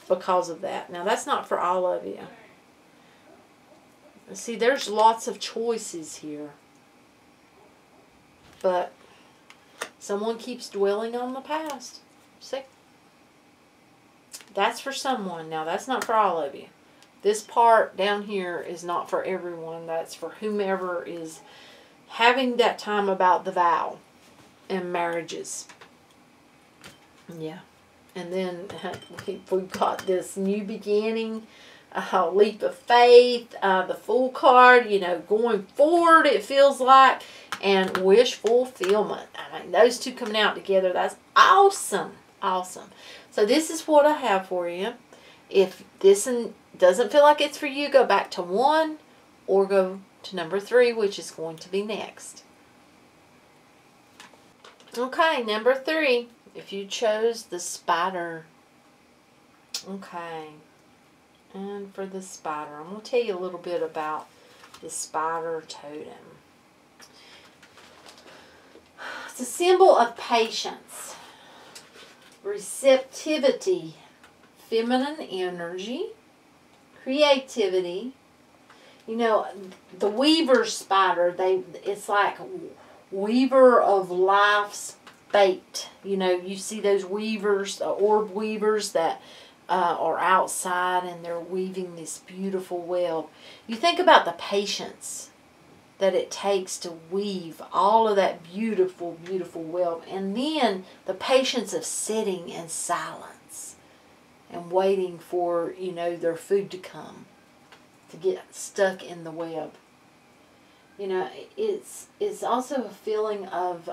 because of that. Now, that's not for all of you. See, there's lots of choices here. But someone keeps dwelling on the past. See? That's for someone. Now, that's not for all of you. This part down here is not for everyone. That's for whomever is having that time about the vow and marriages. Yeah. And then we've got this new beginning. Leap of faith, the Fool card, you know, going forward, it feels like, and wish fulfillment. I mean, those two coming out together, that's awesome. Awesome. So this is what I have for you. If this doesn't feel like it's for you, go back to 1 or go to number 3, which is going to be next. Okay, number 3. If you chose the Spider. Okay. And for the spider, I'm going to tell you a little bit about the spider totem. It's a symbol of patience, receptivity, feminine energy, creativity. You know, the weaver spider, it's like weaver of life's fate. You know, you see those weavers, the orb weavers that are outside, and they're weaving this beautiful web. You think about the patience that it takes to weave all of that beautiful, beautiful web. And then the patience of sitting in silence and waiting for, you know, their food to come, to get stuck in the web. You know, it's also a feeling of,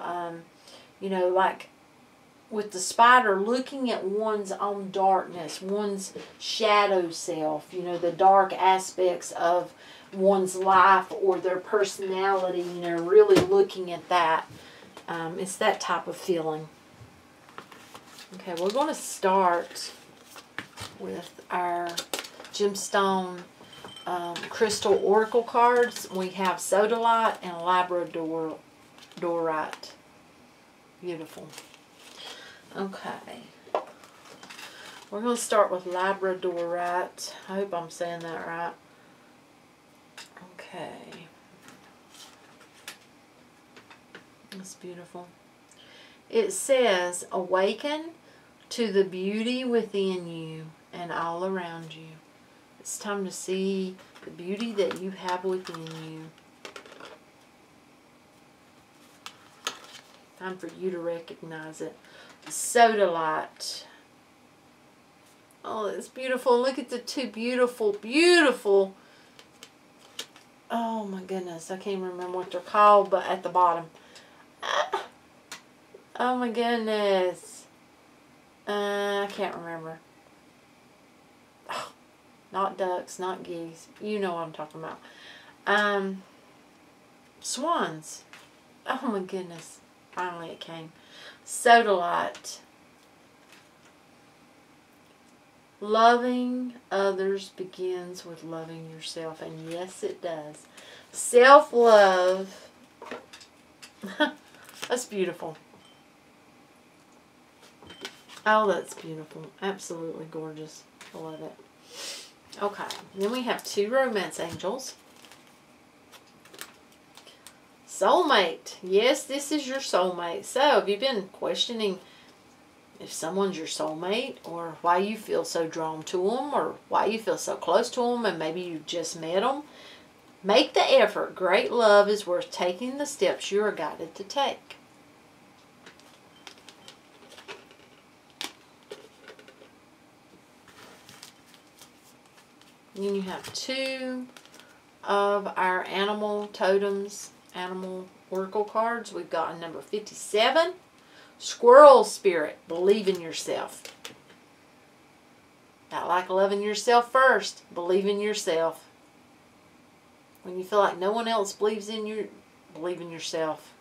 you know, like with the spider, looking at one's own darkness, one's shadow self, you know, the dark aspects of one's life or their personality, you know, really looking at that. It's that type of feeling. Okay, we're going to start with our gemstone crystal oracle cards. We have sodalite and labradorite. Beautiful. Okay. We're going to start with labradorite. I hope I'm saying that right. Okay. That's beautiful. It says, awaken to the beauty within you and all around you. It's time to see the beauty that you have within you. Time for you to recognize it. Sodalite. Oh, it's beautiful. Look at the two beautiful, beautiful. Oh my goodness. I can't remember what they're called, but at the bottom. Oh my goodness. I can't remember. Oh, not ducks, not geese. You know what I'm talking about. Swans. Oh my goodness. Finally it came. Sodalite. Loving others begins with loving yourself. And yes, it does. Self-love. That's beautiful. Oh, that's beautiful. Absolutely gorgeous. I love it. Okay. Then we have two romance angels. Soulmate. Yes, this is your soulmate. So, have you been questioning if someone's your soulmate, or why you feel so drawn to them, or why you feel so close to them, and maybe you just met them? Make the effort. Great love is worth taking the steps you are guided to take. Then you have 2 of our animal totems, animal oracle cards. We've got a number 57. Squirrel spirit. Believe in yourself. Not like loving yourself first. Believe in yourself. When you feel like no one else believes in you, believe in yourself.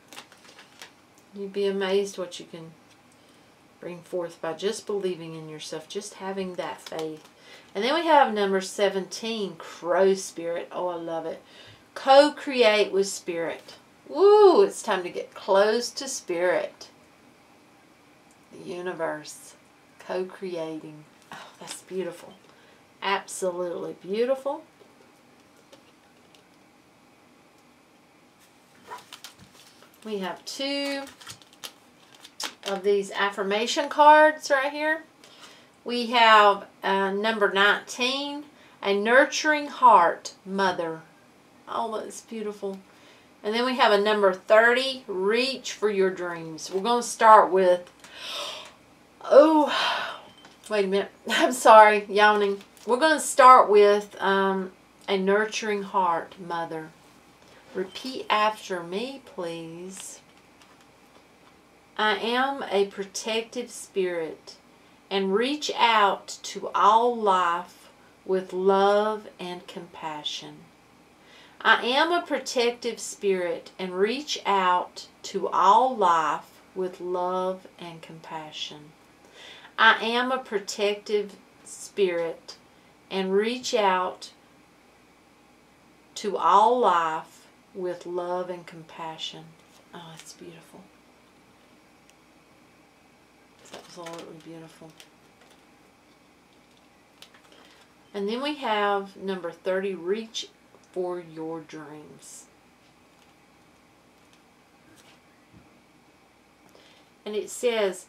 You'd be amazed what you can bring forth by just believing in yourself, just having that faith. And then we have number 17, crow spirit. Oh, I love it. Co-create with spirit. Woo, it's time to get close to spirit. The universe. Co-creating. Oh, that's beautiful. Absolutely beautiful. We have 2 of these affirmation cards right here. We have number 19, a nurturing heart, mother. Oh, that's beautiful. And then we have a number 30, reach for your dreams. We're going to start with, oh, wait a minute. I'm sorry, yawning. We're going to start with a nurturing heart, mother. Repeat after me, please. I am a protective spirit and reach out to all life with love and compassion. I am a protective spirit and reach out to all life with love and compassion. I am a protective spirit and reach out to all life with love and compassion. Oh, it's beautiful. It's absolutely beautiful. And then we have number 30, reach for your dreams. And it says,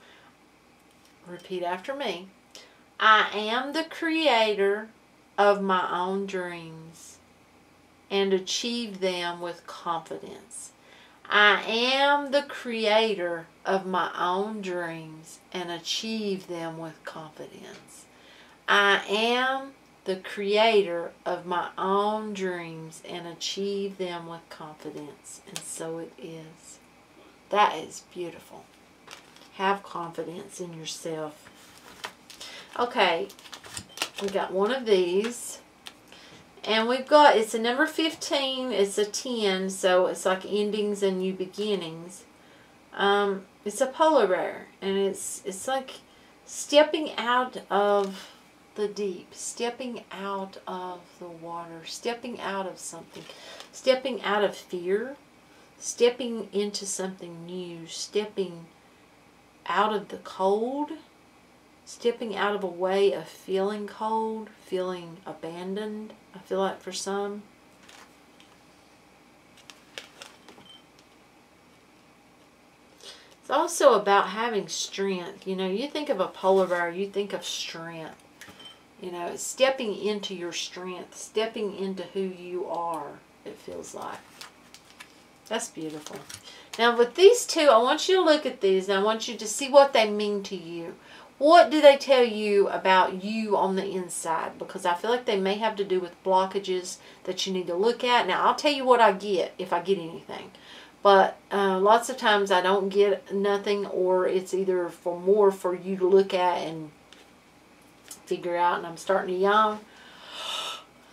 repeat after me, I am the creator of my own dreams and achieve them with confidence. I am the creator of my own dreams and achieve them with confidence. I am the creator of my own dreams and achieve them with confidence. And so it is. That is beautiful. Have confidence in yourself. Okay, we got one of these. And we've got, it's a number 15, it's a 10, so it's like endings and new beginnings. It's a polar bear, and it's like stepping out of the deep, stepping out of the water, stepping out of something, stepping out of fear, stepping into something new, stepping out of the cold, stepping out of a way of feeling cold, feeling abandoned, I feel like for some. It's also about having strength. You know, you think of a polar bear, you think of strength. You know, it's stepping into your strength, stepping into who you are, it feels like. That's beautiful. Now with these two, I want you to look at these and I want you to see what they mean to you. What do they tell you about you on the inside? Because I feel like they may have to do with blockages that you need to look at. Now, I'll tell you what I get if I get anything. But lots of times I don't get nothing, or it's either for more for you to look at and figure out, and I'm starting to yawn.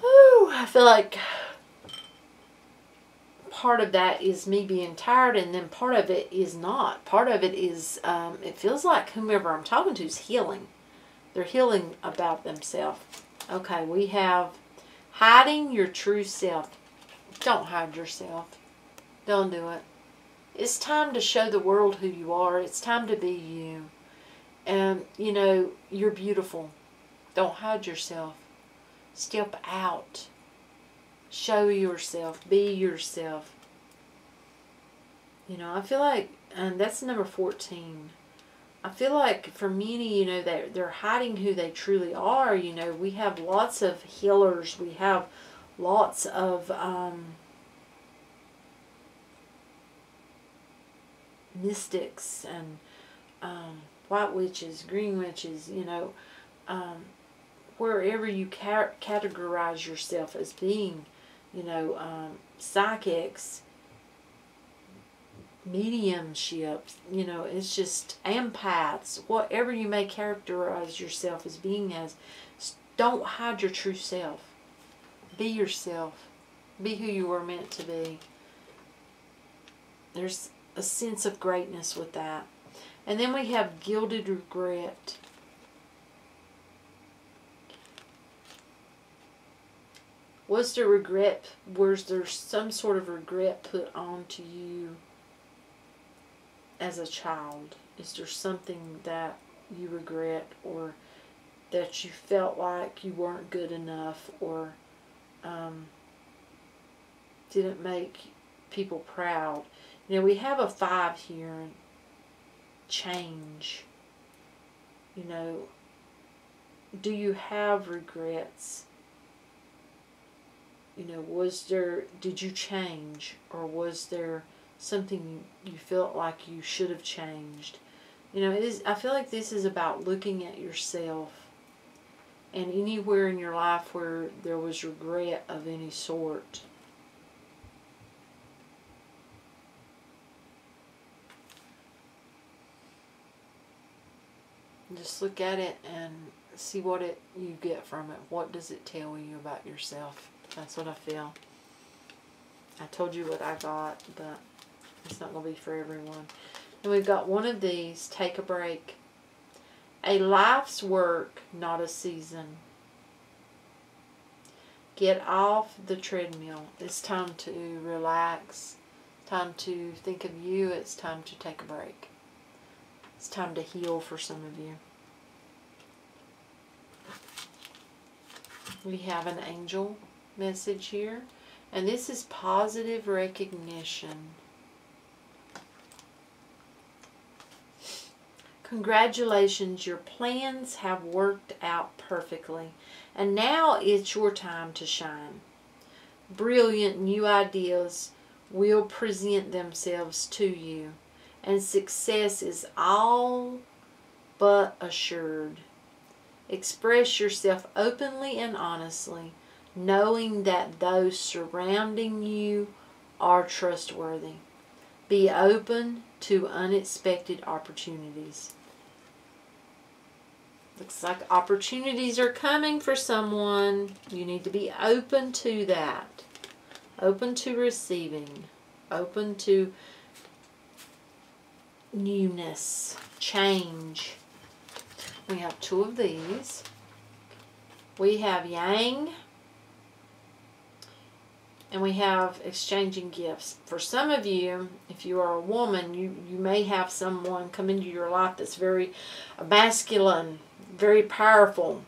Whew, I feel like part of that is me being tired, and then part of it is not. Part of it is, it feels like whomever I'm talking to is healing. They're healing about themselves. Okay, we have hiding your true self. Don't hide yourself. Don't do it. It's time to show the world who you are. It's time to be you. And, you know, you're beautiful. Don't hide yourself. Step out. Show yourself. Be yourself. You know, I feel like, and that's number 14. I feel like for many, you know, they're hiding who they truly are. You know, we have lots of healers. We have lots of mystics and white witches, green witches, you know, wherever you categorize yourself as being, you know, psychics, mediumships, you know, it's just empaths, whatever you may characterize yourself as being as, don't hide your true self. Be yourself. Be who you were meant to be. There's a sense of greatness with that. And then we have gilded regret. Was there regret? Was there some sort of regret put onto you as a child? Is there something that you regret, or that you felt like you weren't good enough, or didn't make people proud? You know, we have a 5 here. Change. You know, do you have regrets? You know, did you change, or was there something you felt like you should have changed? You know, I feel like this is about looking at yourself, and anywhere in your life where there was regret of any sort. Just look at it and see what you get from it. What does it tell you about yourself? That's what I feel. I told you what I got, but it's not going to be for everyone. And we've got one of these. Take a break. A life's work, not a season. Get off the treadmill. It's time to relax. Time to think of you. It's time to take a break. It's time to heal for some of you. We have an angel message here. And this is positive recognition. Congratulations, your plans have worked out perfectly. And now it's your time to shine. Brilliant new ideas will present themselves to you. And success is all but assured. Express yourself openly and honestly, knowing that those surrounding you are trustworthy. Be open to unexpected opportunities. Looks like opportunities are coming for someone. You need to be open to that. Open to receiving. Open to newness, change. We have 2 of these. We have yang, and we have exchanging gifts. For some of you, if you are a woman, you may have someone come into your life that's very masculine, very powerful.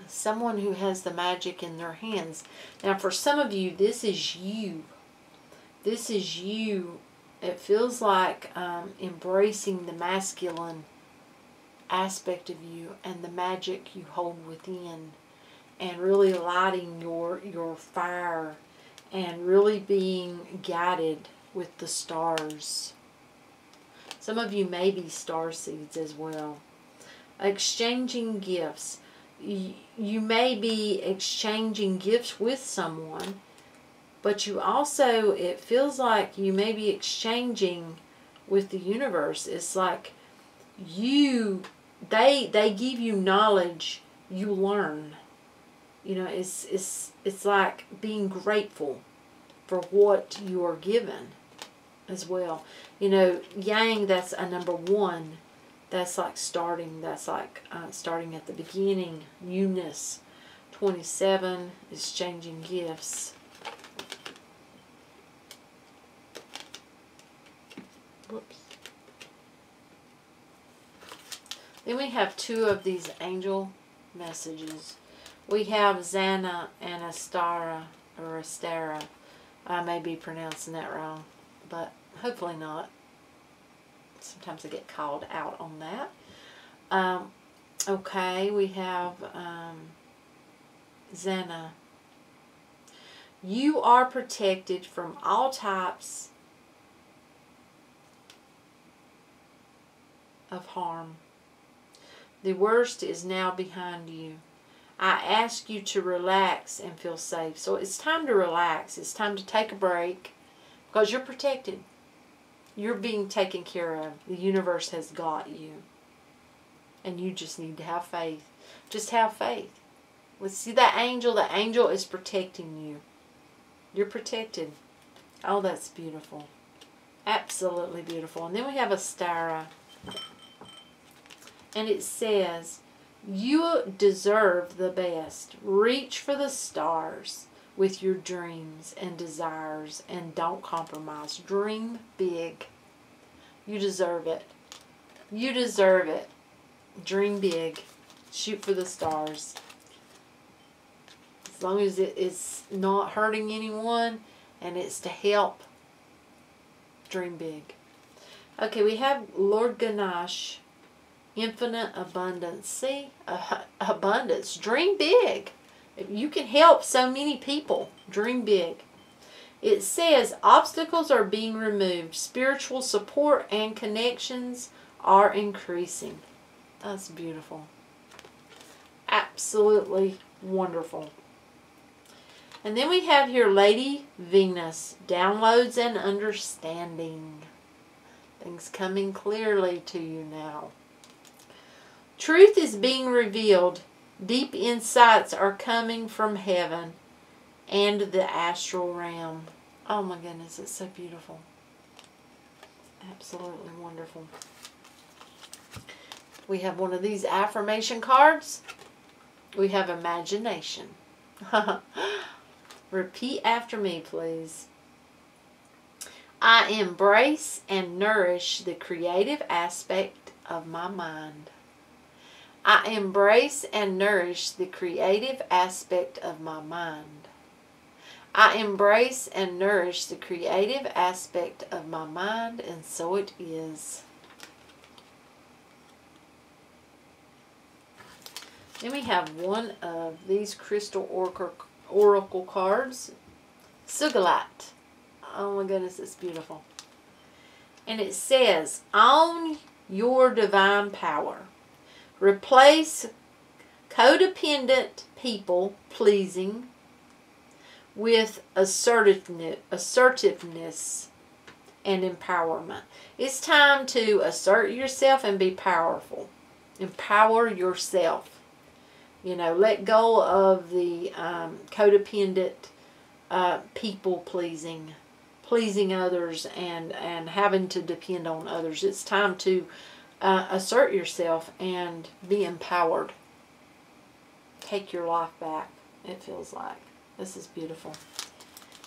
Someone who has the magic in their hands. Now for some of you, this is you. This is you. It feels like embracing the masculine aspect of you and the magic you hold within, and really lighting your fire and really being guided with the stars. Some of you may be star seeds as well. Exchanging gifts. You may be exchanging gifts with someone, but you also, it feels like you may be exchanging with the universe. It's like they give you knowledge, you learn. You know, it's like being grateful for what you are given as well. You know, yang, that's a number 1. That's like starting. That's like starting at the beginning. Newness. 27 is changing gifts. Whoops. Then we have 2 of these angel messages. We have Zana and Astara, or Astara. I may be pronouncing that wrong, but hopefully not. Sometimes I get called out on that. Okay, we have Zana. You are protected from all types of harm. The worst is now behind you. I ask you to relax and feel safe. So it's time to relax. It's time to take a break because you're protected. You're being taken care of. The universe has got you. And you just need to have faith. Just have faith. Let's see that angel. The angel is protecting you. You're protected. Oh, that's beautiful. Absolutely beautiful. And then we have a Stara. And it says, you deserve the best. Reach for the stars with your dreams and desires and don't compromise. Dream big. You deserve it. You deserve it. Dream big. Shoot for the stars. As long as it is not hurting anyone and it's to help, dream big. Okay, we have Lord Ganesh. Infinite abundance. See? Abundance. Dream big. You can help so many people. Dream big. It says obstacles are being removed. Spiritual support and connections are increasing. That's beautiful. Absolutely wonderful. And then we have here Lady Venus. Downloads and understanding. Things coming clearly to you now. Truth is being revealed. Deep insights are coming from heaven and the astral realm. Oh my goodness, it's so beautiful. Absolutely wonderful. We have one of these affirmation cards. We have imagination. Repeat after me, please. I embrace and nourish the creative aspect of my mind. I embrace and nourish the creative aspect of my mind. I embrace and nourish the creative aspect of my mind, and so it is. Then we have one of these crystal oracle cards. Sugalat. Oh my goodness, it's beautiful. And it says, own your divine power. Replace codependent people pleasing with assertiveness and empowerment. It's time to assert yourself and be powerful. Empower yourself. You know, let go of the codependent people pleasing others and having to depend on others. It's time to assert yourself and be empowered. Take your life back, it feels like. This is beautiful.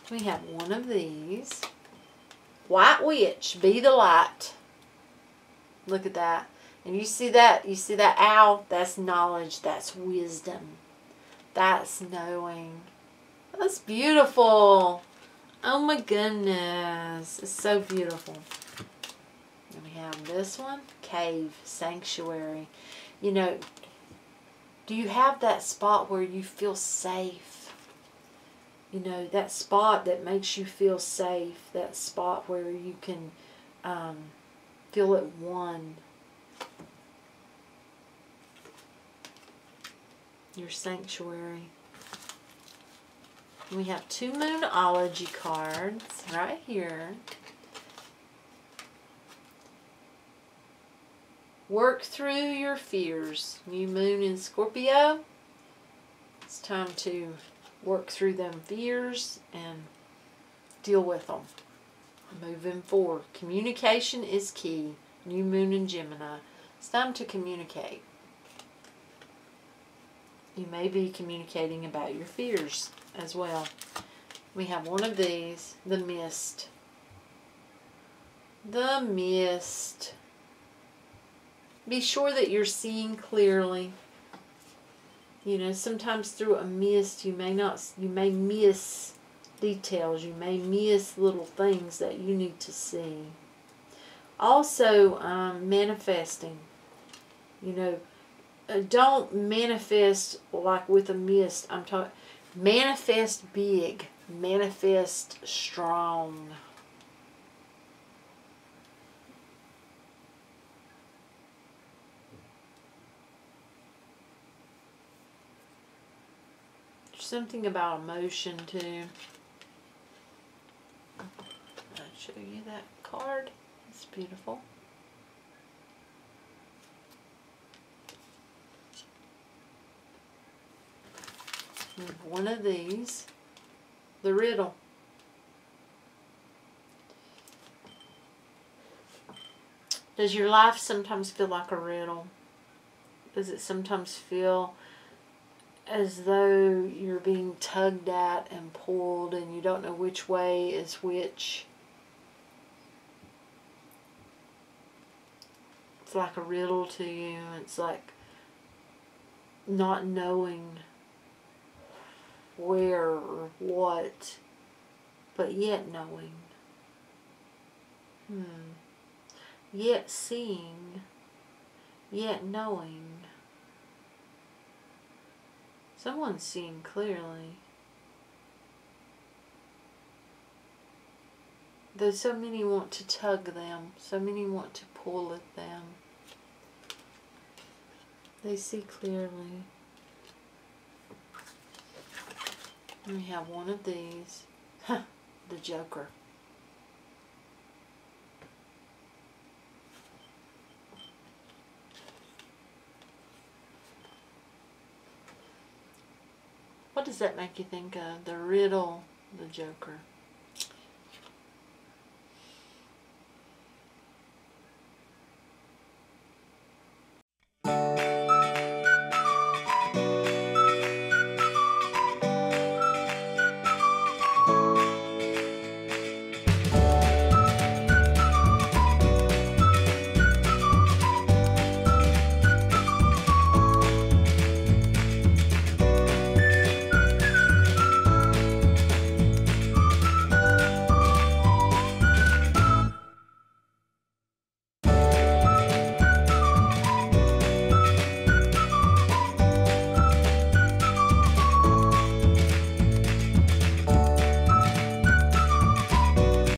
We have one of these. White Witch, be the light. Look at that. And you see that owl? That's knowledge. That's wisdom. That's knowing. That's beautiful. Oh my goodness. It's so beautiful. And we have this one. Cave. Sanctuary. You know, do you have that spot where you feel safe? You know, that spot that makes you feel safe. That spot where you can feel at one. Your sanctuary. We have two Moonology cards right here. Work through your fears. New moon in Scorpio. It's time to work through them fears and deal with them. Moving forward. Communication is key. New moon in Gemini. It's time to communicate. You may be communicating about your fears as well. We have one of these, the mist. The mist. Be sure that you're seeing clearly. You know, sometimes through a mist you may miss details. You may miss little things that you need to see. Also, manifesting. You know, don't manifest like with a mist. I'm talking manifest big. manifest strong. Something about emotion too. I'll show you that card. It's beautiful. And one of these, the riddle. Does your life sometimes feel like a riddle? Does it sometimes feel as though you're being tugged at and pulled and you don't know which way is which? It's like a riddle to you. It's like not knowing where or what, but yet knowing. Yet seeing, yet knowing. Someone's seeing clearly. Though so many want to tug them, so many want to pull at them. They see clearly. We have one of these. The Joker. What does that make you think of? The riddle, the Joker.